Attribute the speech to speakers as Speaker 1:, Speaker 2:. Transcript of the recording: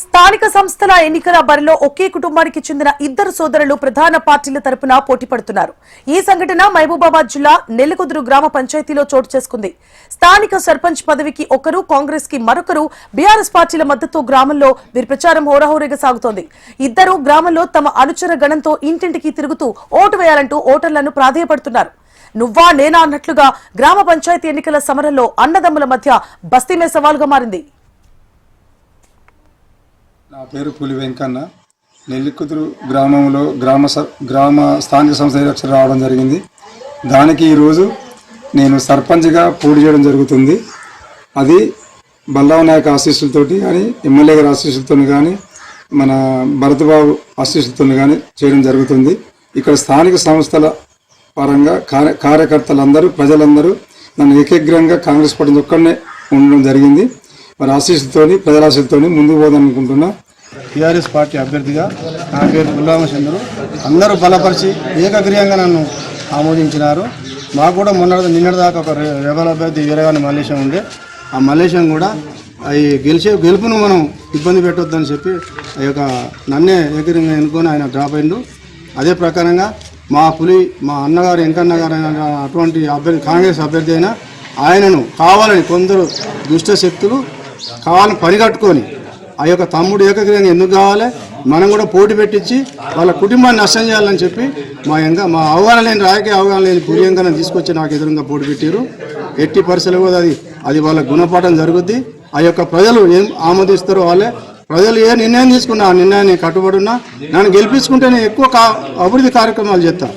Speaker 1: స్థానిక సంస్థల ఎన్నికల బరిలో ఒకే కుటుంబానికి చెందిన ఇద్దరు సోదరులు ప్రధాన పార్టీల తరపున పోటీ పడుతున్నారు. ఈ సంఘటన మహబూబాబాద్ జిల్లా నెల్లికుదురు గ్రామ పంచాయతీలో చోటు చేసుకుంది. స్థానిక సర్పంచ్ పదవికి ఒకరు, కాంగ్రెస్ కి మరొకరు బీఆర్ఎస్ పార్టీల మద్దతు గ్రామంలో వీరి ప్రచారం హోరాహోరీగా సాగుతోంది. ఇద్దరు గ్రామంలో తమ అనుచర గణంతో ఇంటింటికి తిరుగుతూ ఓటు వేయాలంటూ ఓటర్లను ప్రాధేయపడుతున్నారు. నువ్వా నేనా అన్నట్లుగా గ్రామ పంచాయతీ ఎన్నికల సమరంలో అన్నదమ్ముల మధ్య బస్తీమే సవాల్గా మారింది.
Speaker 2: నా పేరు పులి వెంకన్న. నెల్లికుదురు గ్రామంలో గ్రామ స్థానిక సంస్థ ఎలక్షన్ రావడం జరిగింది. దానికి ఈరోజు నేను సర్పంచ్గా పోటీ చేయడం జరుగుతుంది. అది బల్లావ నాయక ఆశీస్సులతోటి కానీ, ఎమ్మెల్యే గారి ఆశీస్సులతో కానీ, మన భరతబాబు ఆశీస్సులతో కానీ చేయడం జరుగుతుంది. ఇక్కడ స్థానిక సంస్థల పరంగా కార్యకర్తలందరూ, ప్రజలందరూ నన్ను ఏకగ్రంగా కాంగ్రెస్ పార్టీ ఒక్కడనే ఉండడం జరిగింది. మరి ఆశీస్సులతోని, ప్రజల ఆశీస్సులతోని ముందుకు పోదామనుకుంటున్నా.
Speaker 3: టీఆర్ఎస్ పార్టీ అభ్యర్థిగా నా పేరు గుల్లామచంద్రు అందరూ బలపరిచి ఏకగ్రీయంగా నన్ను ఆమోదించినారు. మాకు కూడా నిన్నటిదాకా ఒక రెబల్ అభ్యర్థి వీరగాని మల్లేశం ఉండే. ఆ మల్లేశం కూడా ఈ గెలుపును మనం ఇబ్బంది పెట్టొద్దని చెప్పి ఆ యొక్క నన్నే ఏకగ్రీయంగా ఎన్నుకొని ఆయన డ్రాప్ అయిండు. అదే ప్రకారంగా మా అన్నగారు వెంకన్న గారు అటువంటి అభ్యర్థి, కాంగ్రెస్ అభ్యర్థి అయినా ఆయనను కావాలని కొందరు దుష్ట శక్తులు కావాలని పరిగట్టుకొని ఆ యొక్క తమ్ముడు ఏకగ్రీయంగా ఎందుకు కావాలి, మనం కూడా పోటీ పెట్టించి వాళ్ళ కుటుంబాన్ని నష్టం చేయాలని చెప్పి మా అవగాహన లేని, రాజకీయ అవగాహన లేని పులియంగా తీసుకొచ్చి నాకు ఎదురుగా పోటీ పెట్టారు. ఎట్టి పరిస్థితులు కూడా అది వాళ్ళ గుణపాఠం జరుగుద్ది. ఆ యొక్క ప్రజలు ఏం ఆమోదిస్తారో వాళ్ళే. ప్రజలు ఏ నిర్ణయం తీసుకున్నా ఆ నిర్ణయాన్ని కట్టుబడి ఉన్నా నన్ను గెలిపించుకుంటే నేను ఎక్కువ అభివృద్ధి కార్యక్రమాలు చేస్తాను.